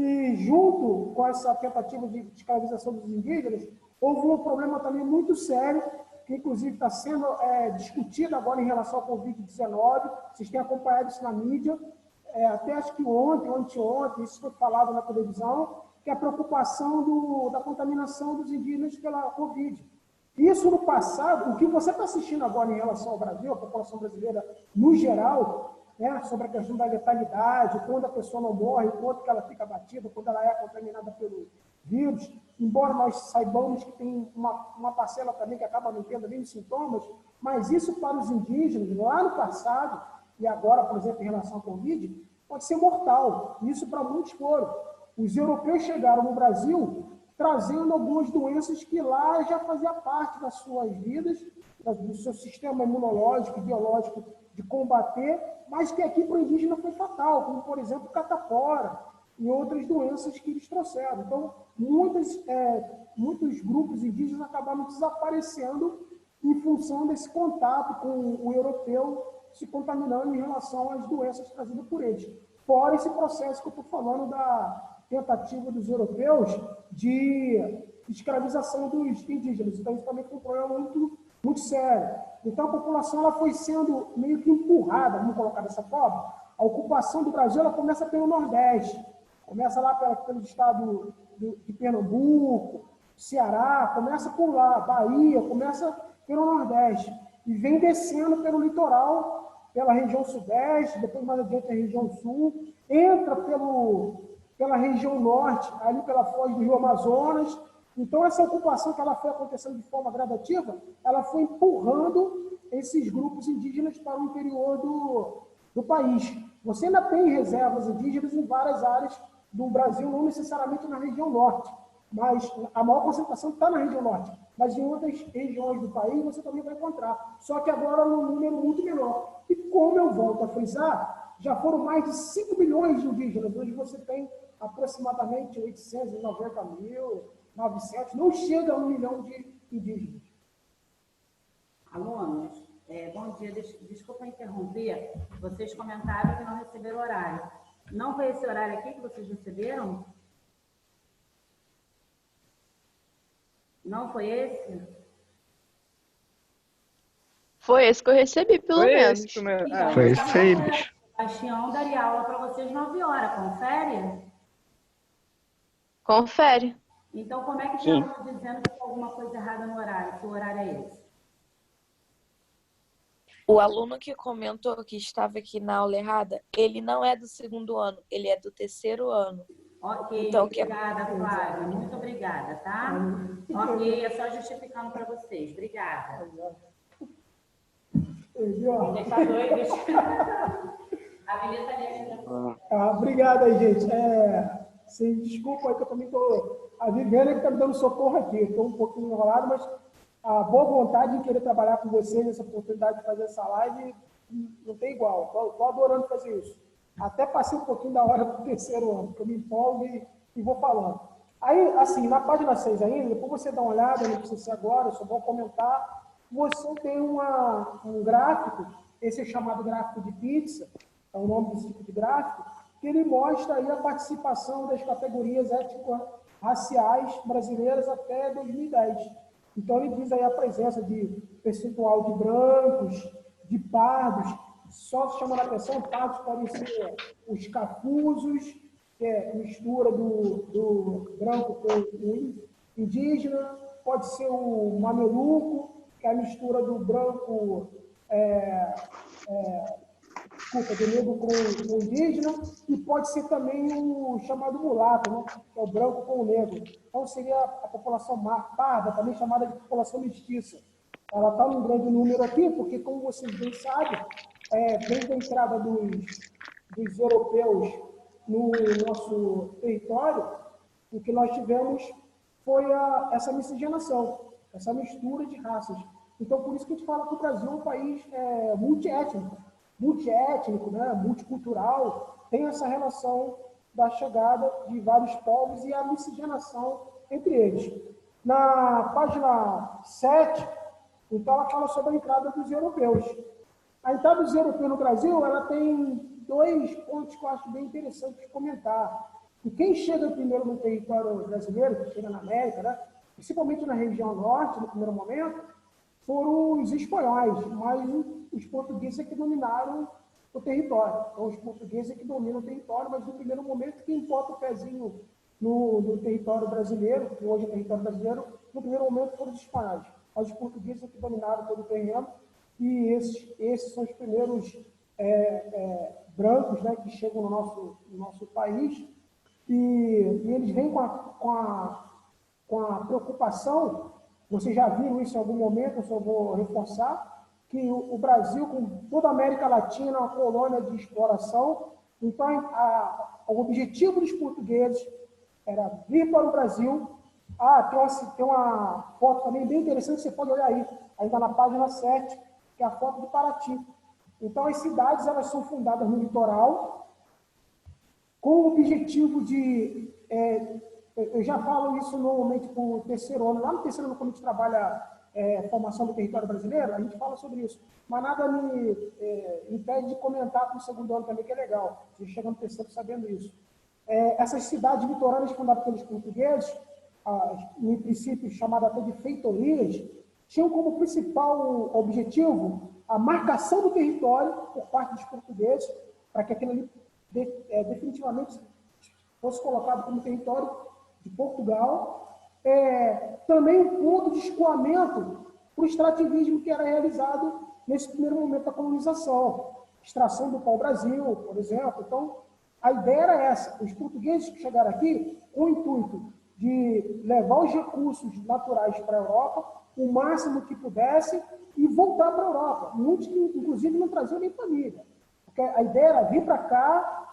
E junto com essa tentativa de escravização dos indígenas, houve um problema também muito sério, que inclusive está sendo discutido agora em relação ao Covid-19. Vocês têm acompanhado isso na mídia, até acho que ontem ou anteontem, isso foi falado na televisão, que é a preocupação da contaminação dos indígenas pela Covid. Isso no passado, o que você está assistindo agora em relação ao Brasil, a população brasileira no geral, sobre a questão da letalidade, quando a pessoa não morre, quanto que ela fica abatida, quando ela é contaminada pelo vírus, embora nós saibamos que tem uma parcela também que acaba não tendo nem sintomas, mas isso para os indígenas, lá no passado, e agora, por exemplo, em relação ao Covid, pode ser mortal. Isso para muitos foram. Os europeus chegaram no Brasil trazendo algumas doenças que lá já fazia parte das suas vidas, do seu sistema imunológico e biológico de combater, mas que aqui para o indígena foi fatal, como, por exemplo, catapora e outras doenças que eles trouxeram. Então, muitos grupos indígenas acabaram desaparecendo em função desse contato com o europeu se contaminando em relação às doenças trazidas por eles. Fora esse processo que eu estou falando da tentativa dos europeus de escravização dos indígenas. Então, isso também foi um problema muito sério. Então, a população ela foi sendo meio que empurrada, vamos colocar dessa forma. A ocupação do Brasil ela começa pelo Nordeste, começa lá pelo estado de Pernambuco, Ceará, começa por lá, Bahia, começa pelo Nordeste, e vem descendo pelo litoral, pela região Sudeste, depois mais adiante a região Sul, entra pela região Norte, ali pela foz do Rio Amazonas. Então, essa ocupação que ela foi acontecendo de forma gradativa, ela foi empurrando esses grupos indígenas para o interior do país. Você ainda tem reservas indígenas em várias áreas do Brasil, não necessariamente na região Norte, mas a maior concentração está na região Norte. Mas em outras regiões do país você também vai encontrar, só que agora num número muito menor. E como eu volto a frisar, já foram mais de 5 milhões de indígenas, onde você tem aproximadamente 890 mil, 900, não chega a 1 milhão de indígenas. Alunos, bom dia, desculpa interromper, vocês comentaram que não receberam horário. Não foi esse horário aqui que vocês receberam? Não foi esse? Foi esse que eu recebi, pelo menos. Então, foi esse aí, bicho. Bastião daria aula para vocês 9 horas, confere? Confere. Então, como é que tem aluno dizendo que tem alguma coisa errada no horário, se o horário é esse? O aluno que comentou que estava aqui na aula errada, ele não é do 2º ano, ele é do 3º ano. Ok, então, obrigada, Flávia. Muito obrigada, tá? Ok, é só justificando para vocês. Obrigada. Vou deixar doidos. A Violeta ali. Obrigado aí, gente. Desculpa aí que eu também estou... A Viviane que está me dando socorro aqui. Estou um pouquinho enrolado, mas a boa vontade em querer trabalhar com vocês, essa oportunidade de fazer essa live, não tem igual. Estou adorando fazer isso. Até passei um pouquinho da hora do 3º ano, porque eu me empolgo e vou falando. Aí, assim, na página 6 ainda, depois você dá uma olhada, não precisa ser agora, eu só vou comentar. Você tem um gráfico, esse é chamado gráfico de pizza, é o nome desse tipo de gráfico, que ele mostra aí a participação das categorias étnico-raciais brasileiras até 2010. Então, ele diz aí a presença de percentual de brancos, de pardos, só chamando a atenção, pardos podem ser os cafusos, que é mistura do branco com o indígena, pode ser o mameluco, que é a mistura do branco, do negro com o indígena, e pode ser também o chamado mulato, né? Que é o branco com o negro. Então, seria a população parda, também chamada de população mestiça. Ela está num grande número aqui, porque, como vocês bem sabem, desde a entrada dos europeus no nosso território, o que nós tivemos foi essa miscigenação, essa mistura de raças. Então, por isso que a gente fala que o Brasil é um país multiétnico, né? Multicultural, tem essa relação da chegada de vários povos e a miscigenação entre eles. Na página 7, então, ela fala sobre a entrada dos europeus. A entrada dos europeus no Brasil, ela tem 2 pontos que eu acho bem interessantes de comentar. E quem chega primeiro no território brasileiro, que chega na América, né, principalmente na região norte, no primeiro momento, foram os espanhóis, mas os portugueses é que dominaram o território. Então, os portugueses é que dominam o território, mas no primeiro momento, quem bota o pezinho no território brasileiro, que hoje é território brasileiro, no primeiro momento foram os espanhóis. Mas os portugueses é que dominaram todo o terreno, e esses são os primeiros brancos, né, que chegam no nosso país, e eles vêm com a preocupação, vocês já viram isso em algum momento, eu só vou reforçar, que o Brasil, com toda a América Latina, é uma colônia de exploração. Então, o objetivo dos portugueses era vir para o Brasil. Tem uma foto também bem interessante, você pode olhar aí, ainda na página 7, que é a foto de Paraty. Então, as cidades elas são fundadas no litoral, com o objetivo de... eu já falo isso normalmente para o terceiro ano. Lá no terceiro ano, quando a gente trabalha formação do território brasileiro, a gente fala sobre isso. Mas nada me impede de comentar para o segundo ano também, que é legal. Vocês chegam no terceiro sabendo isso. Essas cidades litorâneas fundadas pelos portugueses, em princípio chamada até de feitorias, tinham como principal objetivo a marcação do território por parte dos portugueses, para que aquilo ali definitivamente fosse colocado como território de Portugal. Também um ponto de escoamento para o extrativismo que era realizado nesse primeiro momento da colonização. Extração do pau-brasil, por exemplo. Então, a ideia era essa. Os portugueses que chegaram aqui com o intuito de levar os recursos naturais para a Europa, o máximo que pudesse, e voltar para a Europa. Muitos que, inclusive, não traziam nem família. Porque a ideia era vir para cá,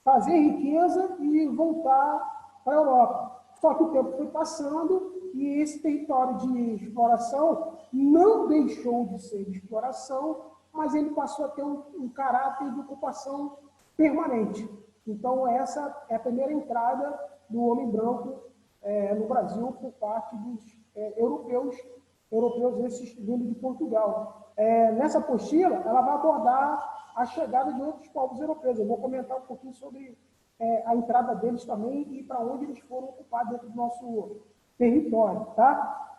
fazer riqueza e voltar para a Europa. Só que o tempo foi passando e esse território de exploração não deixou de ser de exploração, mas ele passou a ter um caráter de ocupação permanente. Então, essa é a primeira entrada do homem branco no Brasil por parte dos europeus esses vindo de Portugal. Nessa apostila, ela vai abordar a chegada de outros povos europeus. Eu vou comentar um pouquinho sobre a entrada deles também e para onde eles foram ocupados dentro do nosso território. Tá?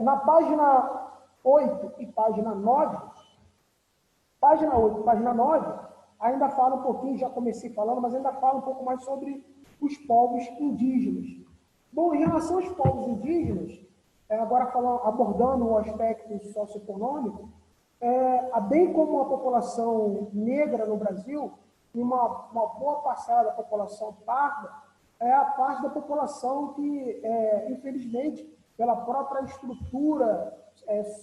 Na página 8 e página 9, ainda fala um pouquinho, já comecei falando, mas ainda fala um pouco mais sobre os povos indígenas. Bom, em relação aos povos indígenas, agora abordando o aspecto socioeconômico, bem como a população negra no Brasil, e uma boa parcela da população parda, é a parte da população que, infelizmente, pela própria estrutura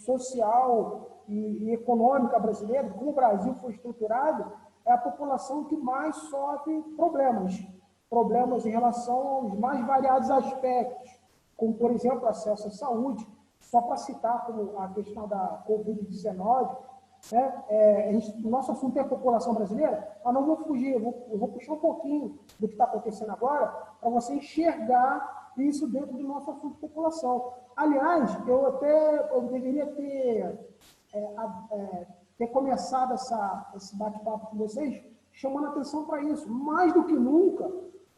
social e econômica brasileira, como o Brasil foi estruturado, é a população que mais sofre problemas em relação aos mais variados aspectos, como, por exemplo, acesso à saúde, só para citar como a questão da Covid-19, o nosso assunto é a população brasileira, mas não vou fugir, eu vou puxar um pouquinho do que está acontecendo agora para você enxergar isso dentro do nosso assunto população. Aliás, eu deveria ter começado esse bate-papo com vocês chamando atenção para isso. Mais do que nunca,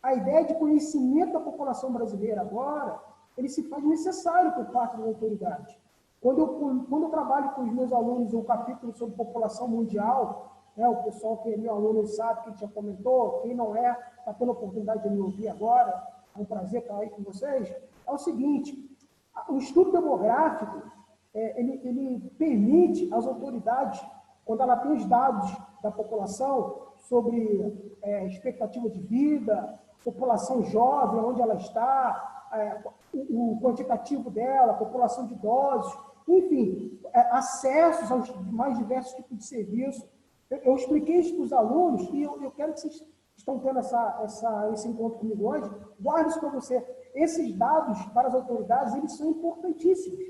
a ideia de conhecimento da população brasileira agora, ele se faz necessário por parte das autoridades. Quando eu trabalho com os meus alunos um capítulo sobre população mundial, o pessoal que é meu aluno sabe, que já comentou, quem não está tendo a oportunidade de me ouvir agora, é um prazer estar aí com vocês, é o seguinte, o estudo demográfico, ele permite às autoridades, quando ela tem os dados da população sobre expectativa de vida, população jovem, onde ela está, o quantitativo dela, população de idosos, enfim, acessos aos mais diversos tipos de serviço. Eu expliquei isso para os alunos e eu quero que vocês estão tendo esse encontro comigo hoje, guarde isso para você. Esses dados para as autoridades, eles são importantíssimos.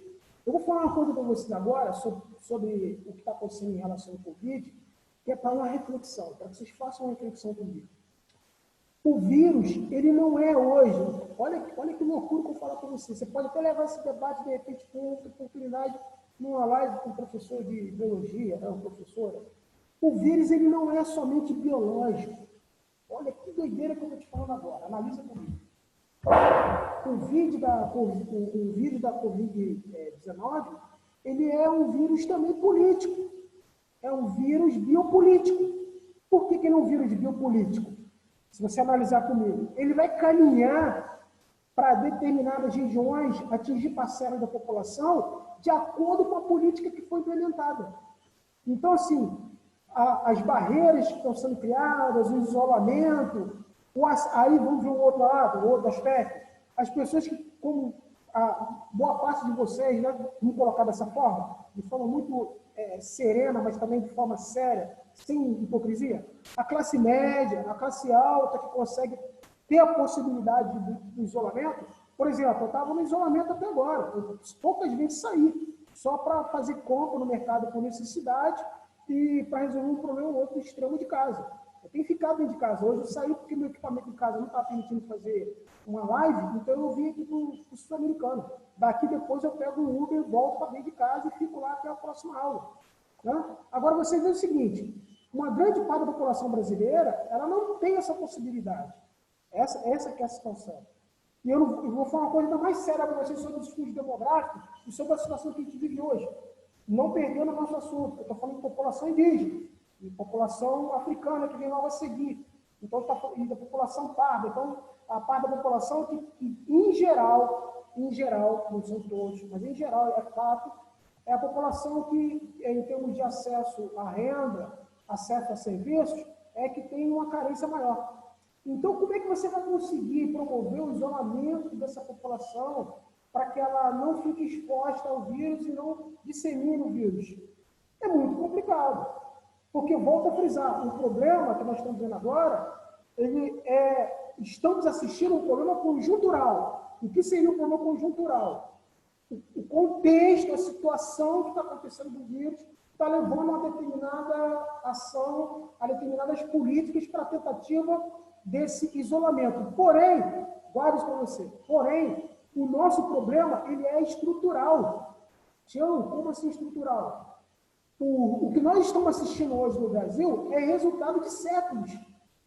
Eu vou falar uma coisa para vocês agora sobre o que está acontecendo em relação ao Covid, que é para uma reflexão, para que vocês façam uma reflexão comigo. O vírus, ele não é hoje. Olha que loucura que eu falo para você. Você pode até levar esse debate, de repente, com outra oportunidade, numa live com um professor de biologia, uma professora. O vírus, ele não é somente biológico. Olha que doideira que eu estou te falando agora. Analisa comigo. O vírus da Covid-19, ele é um vírus também político. É um vírus biopolítico. Por que ele é um vírus biopolítico? Se você analisar comigo, ele vai caminhar para determinadas regiões, atingir parcelas da população, de acordo com a política que foi implementada. Então, assim, as barreiras que estão sendo criadas, o isolamento, aí vamos ver o outro lado, o outro aspecto. As pessoas que, como a boa parte de vocês, né, vamos colocar dessa forma, de forma muito serena, mas também de forma séria, sem hipocrisia, a classe média, a classe alta que consegue ter a possibilidade do isolamento. Por exemplo, eu estava no isolamento até agora, eu poucas vezes saí, só para fazer compra no mercado por necessidade e para resolver um problema ou outro extremo de casa. Eu tenho ficado dentro de casa. Hoje eu saí porque meu equipamento em casa não está permitindo fazer uma live, então eu vim aqui para o Sul-Americano. Daqui depois eu pego o Uber, volto para dentro de casa e fico lá até a próxima aula. Né? Agora você vê o seguinte, uma grande parte da população brasileira, ela não tem essa possibilidade. Essa que é a situação. E eu vou falar uma coisa ainda mais séria para vocês sobre os estudos demográficos e sobre a situação que a gente vive hoje. Não perdendo o nosso assunto. Eu estou falando de população indígena e população africana que vem logo a seguir. Então, e da população parda. Então, a parte da população que em geral, não são todos, mas em geral é fato, é a população que, em termos de acesso à renda, acesso a serviços, é que tem uma carência maior. Então, como é que você vai conseguir promover o isolamento dessa população para que ela não fique exposta ao vírus e não dissemine o vírus? É muito complicado. Porque, volto a frisar, o problema que nós estamos vendo agora, estamos assistindo um problema conjuntural. O que seria um problema conjuntural? O contexto, a situação que está acontecendo do vírus está levando a determinada ação, a determinadas políticas para a tentativa desse isolamento. Porém, guarde isso para você, porém, o nosso problema ele é estrutural. Tião, como assim estrutural? O que nós estamos assistindo hoje no Brasil é resultado de séculos.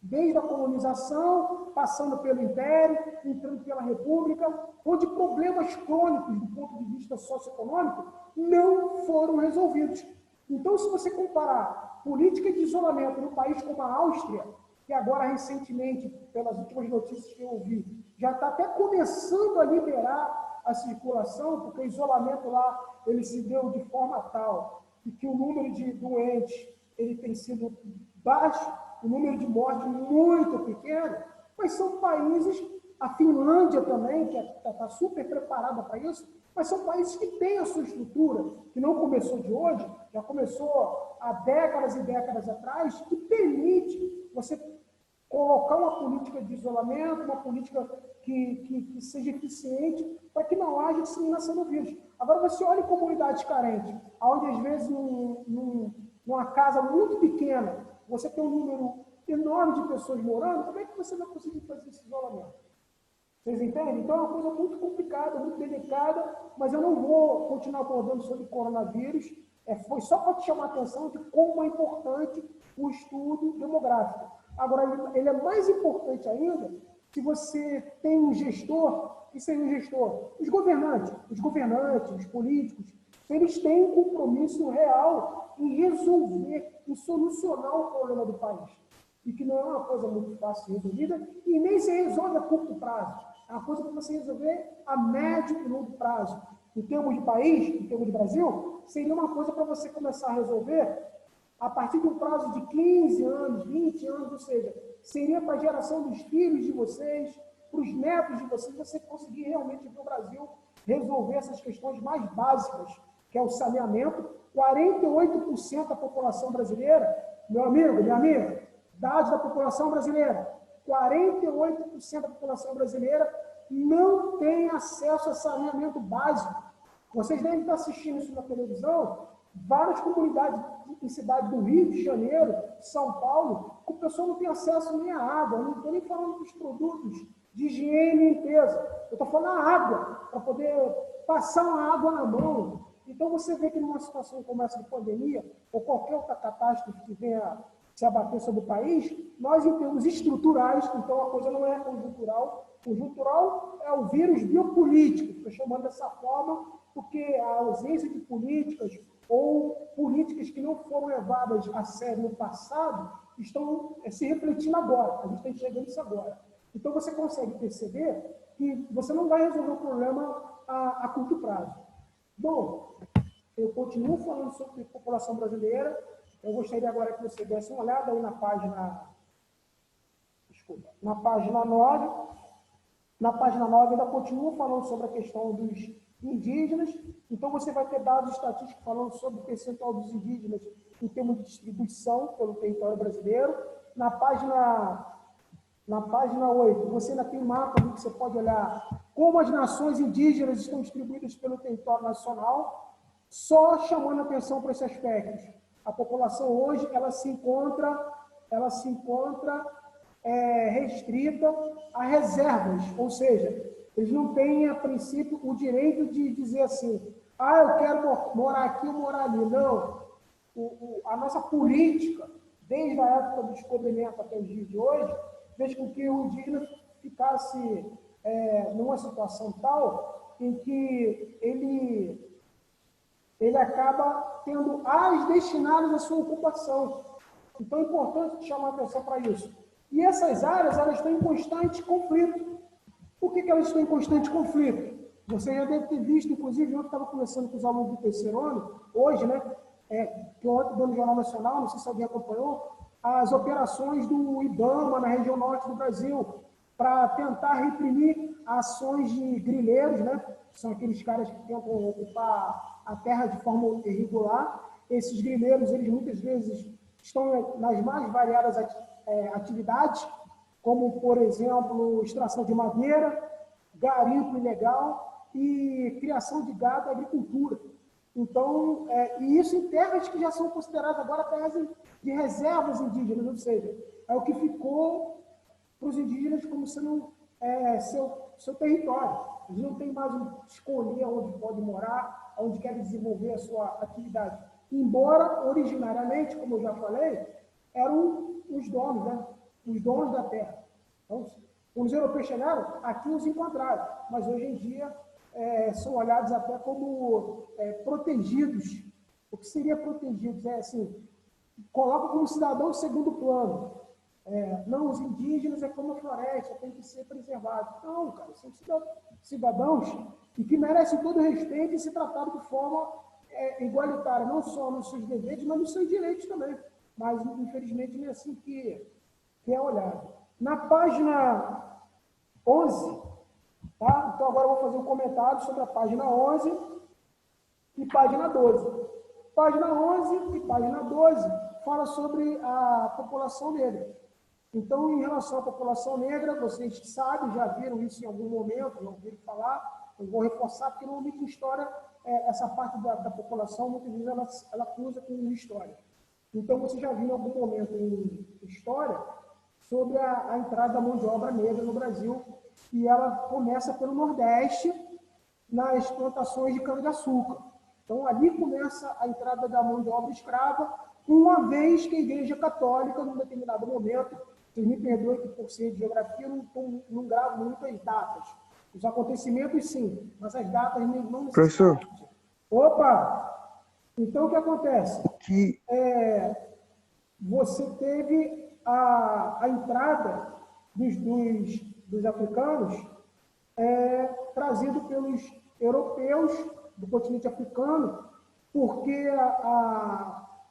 Desde a colonização, passando pelo Império, entrando pela República, onde problemas crônicos do ponto de vista socioeconômico não foram resolvidos. Então, se você comparar política de isolamento no país como a Áustria, que agora, recentemente, pelas últimas notícias que eu ouvi, já está até começando a liberar a circulação, porque o isolamento lá ele se deu de forma tal que o número de doentes ele tem sido baixo, o número de mortes muito pequeno, mas são países, a Finlândia também, que está super preparada para isso, mas são países que têm a sua estrutura, que não começou de hoje, já começou há décadas e décadas atrás, que permite você colocar uma política de isolamento, uma política que seja eficiente para que não haja disseminação do vírus. Agora, você olha em comunidades carentes, onde às vezes numa casa muito pequena, você tem um número enorme de pessoas morando, como é que você vai conseguir fazer esse isolamento? Vocês entendem? Então é uma coisa muito complicada, muito delicada, mas eu não vou continuar abordando sobre coronavírus. Foi só para te chamar a atenção de como é importante o estudo demográfico. Agora, ele é mais importante ainda se você tem um gestor, que seria um gestor, os governantes, os políticos, eles têm um compromisso real em resolver, em solucionar o problema do país. E que não é uma coisa muito fácil de resolvida e nem se resolve a curto prazo. É uma coisa para você resolver a médio e longo prazo. Em termos de país, em termos de Brasil, seria uma coisa para você começar a resolver a partir de um prazo de 15 anos, 20 anos, ou seja, seria para a geração dos filhos de vocês, para os netos de vocês, você conseguir realmente no Brasil resolver essas questões mais básicas, que é o saneamento. 48% da população brasileira, meu amigo, minha amiga, dados da população brasileira, 48% da população brasileira não tem acesso a saneamento básico. Vocês devem estar assistindo isso na televisão, várias comunidades em cidades do Rio de Janeiro, São Paulo, o pessoal não tem acesso nem à água, não estou nem falando dos produtos de higiene e limpeza, eu estou falando da água, para poder passar uma água na mão. Então você vê que numa situação como essa de pandemia, ou qualquer outra catástrofe que venha se abater sobre o país, nós, em termos estruturais, então a coisa não é conjuntural. Conjuntural é o vírus biopolítico, estou chamando dessa forma, porque a ausência de políticas ou políticas que não foram levadas a sério no passado estão se refletindo agora. A gente está enxergando isso agora. Então, você consegue perceber que você não vai resolver o problema a curto prazo. Bom, eu continuo falando sobre a população brasileira. Eu gostaria agora que você desse uma olhada aí na página... Desculpa. Na página 9. Na página 9 ainda continuo falando sobre a questão dos indígenas. Então, você vai ter dados estatísticos falando sobre o percentual dos indígenas em termos de distribuição pelo território brasileiro. Na página 8, você ainda tem um mapa ali que você pode olhar como as nações indígenas estão distribuídas pelo território nacional, só chamando atenção para esse aspecto. A população hoje ela se encontra restrita a reservas, ou seja, eles não têm, a princípio, o direito de dizer assim, eu quero morar aqui ou morar ali. Não. A nossa política, desde a época do descobrimento até os dias de hoje, fez com que o indígena ficasse numa situação tal em que ele acaba tendo áreas destinadas à sua ocupação. Então, é importante chamar a atenção para isso. E essas áreas, elas estão em constante conflito. Por que elas estão em constante conflito? Você já deve ter visto, inclusive, ontem estava conversando com os alunos do terceiro ano, hoje, né? Que ontem deu no Jornal Nacional, não sei se alguém acompanhou, as operações do IBAMA na região norte do Brasil, para tentar reprimir ações de grileiros, né? Que são aqueles caras que tentam ocupar a terra de forma irregular. Esses grileiros, eles muitas vezes estão nas mais variadas atividades, como, por exemplo, extração de madeira, garimpo ilegal e criação de gado e agricultura. Então, e isso em terras que já são consideradas agora terras de reservas indígenas, ou seja, é o que ficou para os indígenas como sendo seu território. Eles não têm mais escolher onde pode morar, onde querem desenvolver a sua atividade. Embora, originariamente, como eu já falei, eram os donos, né? Os donos da terra. Então, quando os europeus chegaram, aqui os encontraram, mas hoje em dia são olhados até como protegidos. O que seria protegidos? Coloca como cidadão de segundo plano. Não, os indígenas é como a floresta, tem que ser preservado. Não, cara, são cidadãos e que merecem todo o respeito e ser tratados de forma igualitária, não só nos seus deveres, mas nos seus direitos também. Mas, infelizmente, não é assim que é olhado. Na página 11, tá? Então, agora eu vou fazer um comentário sobre a página 11 e página 12. Página 11 e página 12 fala sobre a população negra. Então, em relação à população negra, vocês sabem, já viram isso em algum momento, não ouviram falar, eu vou reforçar, porque normalmente em história, essa parte da população, muitas vezes, ela cruza com história. Então, você já viu em algum momento em história sobre a entrada da mão de obra negra no Brasil, e ela começa pelo Nordeste, nas plantações de cana-de-açúcar. Então, ali começa a entrada da mão de obra escrava, uma vez que a Igreja Católica, num determinado momento, vocês me perdoem que por ser de geografia, eu não gravo muitas datas. Os acontecimentos, sim, mas as datas não necessariamente. Professor. Opa! Então, o que acontece? Você teve a entrada dos africanos trazido pelos europeus do continente africano, porque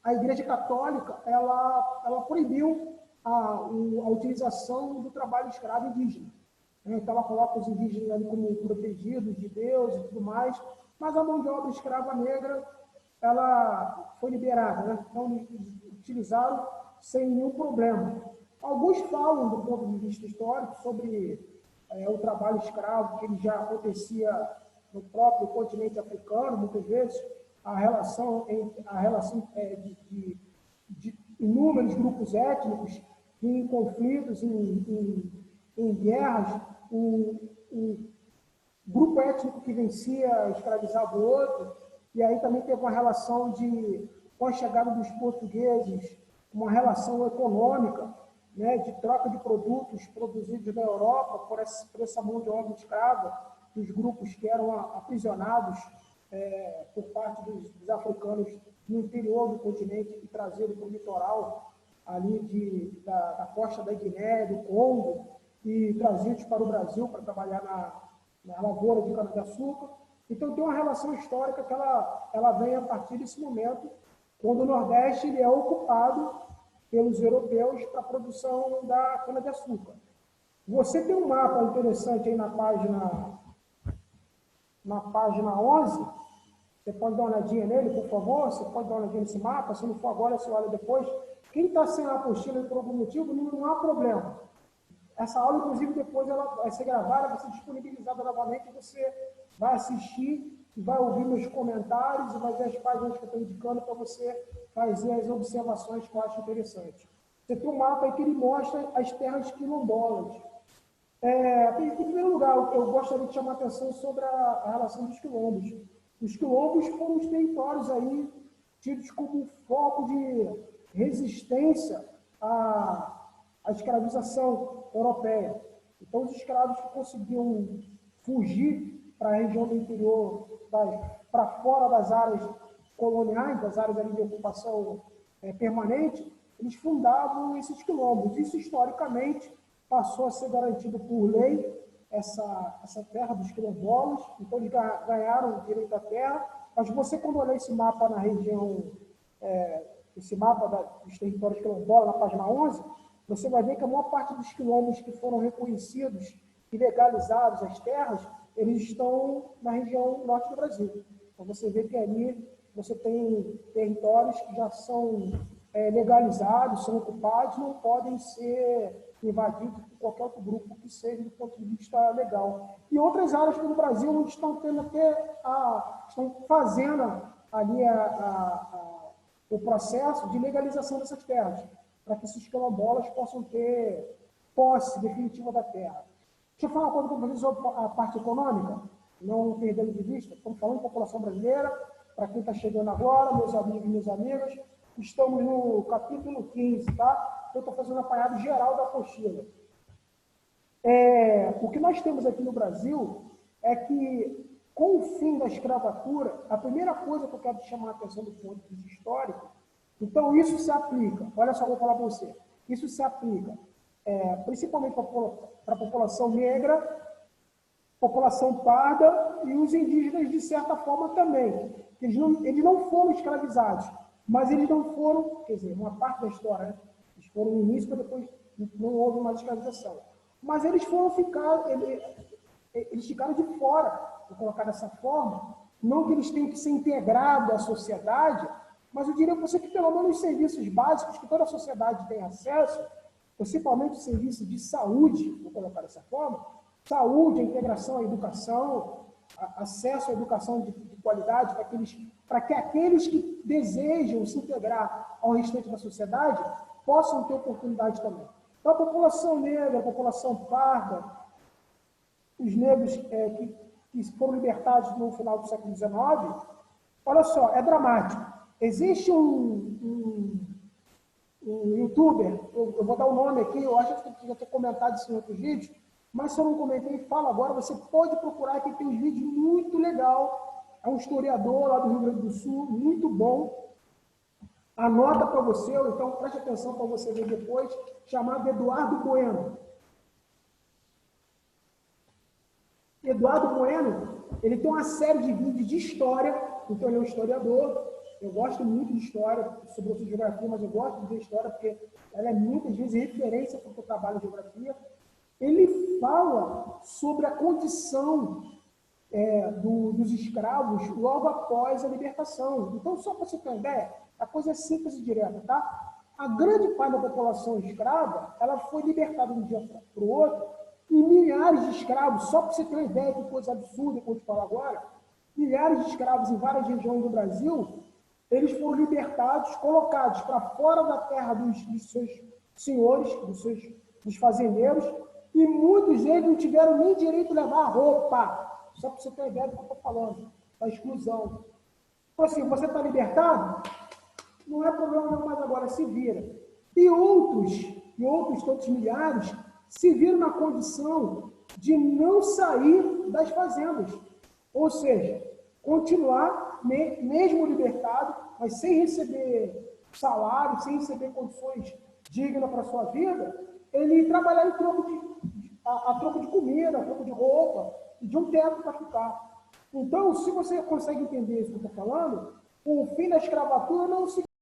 a Igreja Católica ela proibiu a utilização do trabalho escravo indígena. Então, ela coloca os indígenas ali como protegidos de Deus e tudo mais, mas a mão de obra escrava negra ela foi liberada, né? Então, utilizaram sem nenhum problema. Alguns falam, do ponto de vista histórico, sobre o trabalho escravo, que ele já acontecia no próprio continente africano, muitas vezes, a relação de inúmeros grupos étnicos em conflitos, em guerras, um grupo étnico que vencia escravizava o outro, e aí também teve uma relação com a chegada dos portugueses uma relação econômica, né, de troca de produtos produzidos na Europa por essa mão de obra escrava, dos grupos que eram aprisionados por parte dos africanos no interior do continente e trazidos para o litoral ali da costa da Guiné, do Congo, e trazidos para o Brasil para trabalhar na lavoura de cana-de-açúcar. Então, tem uma relação histórica que ela vem a partir desse momento, quando o Nordeste ele é ocupado pelos europeus para a produção da cana-de-açúcar. Você tem um mapa interessante aí na página 11, você pode dar uma olhadinha nele, por favor? Você pode dar uma olhadinha nesse mapa, se não for agora, você olha depois. Quem está sem a apostila por algum motivo, não há problema. Essa aula, inclusive, depois ela vai ser gravada, vai ser disponibilizada novamente, você vai assistir, vai ouvir meus comentários e vai ver as páginas que eu estou indicando para você fazer as observações que eu acho interessante. Você tem um mapa aí que ele mostra as terras quilombolas. Em primeiro lugar, eu gostaria de chamar a atenção sobre a relação dos quilombos. Os quilombos foram os territórios aí tidos como foco de resistência à escravização europeia. Então, os escravos que conseguiam fugir para a região do interior, para fora das áreas coloniais, das áreas ali de ocupação permanente, eles fundavam esses quilombos. Isso, historicamente, passou a ser garantido por lei, essa terra dos quilombolas. Então, eles ganharam o direito à terra. Mas você, quando olhar esse mapa na região, esse mapa dos territórios quilombolas, na página 11, você vai ver que a maior parte dos quilombos que foram reconhecidos e legalizados, as terras, eles estão na região norte do Brasil. Então, você vê que ali você tem territórios que já são legalizados, são ocupados, não podem ser invadidos por qualquer outro grupo que seja do ponto de vista legal. E outras áreas pelo Brasil onde estão tendo estão fazendo ali o processo de legalização dessas terras, para que esses quilombolas possam ter posse definitiva da terra. Deixa eu falar uma coisa para vocês sobre a parte econômica, não perdendo de vista. Estamos falando de população brasileira, para quem está chegando agora, meus amigos e minhas amigas, estamos no capítulo 15, tá? Eu estou fazendo um apanhado geral da apostila. O que nós temos aqui no Brasil é que, com o fim da escravatura, a primeira coisa que eu quero chamar a atenção do ponto de vista histórico, então isso se aplica, olha só, vou falar para você, isso se aplica principalmente para a população negra, população parda e os indígenas, de certa forma, também. Eles não foram escravizados, mas eles não foram, quer dizer, uma parte da história, né? Eles foram no início, mas depois não houve mais escravização. Mas eles ficaram de fora, vou colocar dessa forma, não que eles tenham que ser integrados à sociedade, mas eu diria para você que pelo menos os serviços básicos que toda a sociedade tem acesso, principalmente os serviços de saúde, vou colocar dessa forma, saúde, a integração à educação, acesso à educação de qualidade para que aqueles que desejam se integrar ao restante da sociedade possam ter oportunidade também. Então, a população negra, a população parda, os negros que foram libertados no final do século XIX, olha só, é dramático. Existe um youtuber, eu vou dar o nome aqui, eu acho que já ter comentado isso em outros vídeos, mas se eu não comentei, fala agora, você pode procurar, que tem uns vídeos muito legal. É um historiador lá do Rio Grande do Sul, muito bom. Anota para você, ou então preste atenção para você ver depois, chamado Eduardo Bueno. Eduardo Bueno, ele tem uma série de vídeos de história, então ele é um historiador. Eu gosto muito de história, sobre geografia, mas eu gosto de ver história porque ela é muitas vezes referência para o que eu trabalho em geografia. Ele fala sobre a condição dos escravos logo após a libertação. Então, só para você ter uma ideia, a coisa é simples e direta, tá? A grande parte da população escrava, ela foi libertada de um dia para o outro, e milhares de escravos, só para você ter uma ideia que coisa absurda que eu vou te falar agora, milhares de escravos em várias regiões do Brasil, eles foram libertados, colocados para fora da terra dos seus senhores, dos fazendeiros, e muitos deles não tiveram nem direito de levar roupa. Só para você ter ideia do que eu estou falando, da exclusão. Então, assim, você está libertado? Não é problema não, mas agora se vira. E outros tantos milhares se viram na condição de não sair das fazendas. Ou seja, continuar, mesmo libertado, mas sem receber salário, sem receber condições dignas para a sua vida, ele trabalhar em troco de comida, a troco de roupa, e de um teto para ficar. Então, se você consegue entender isso que eu estou falando, o fim da escravatura não se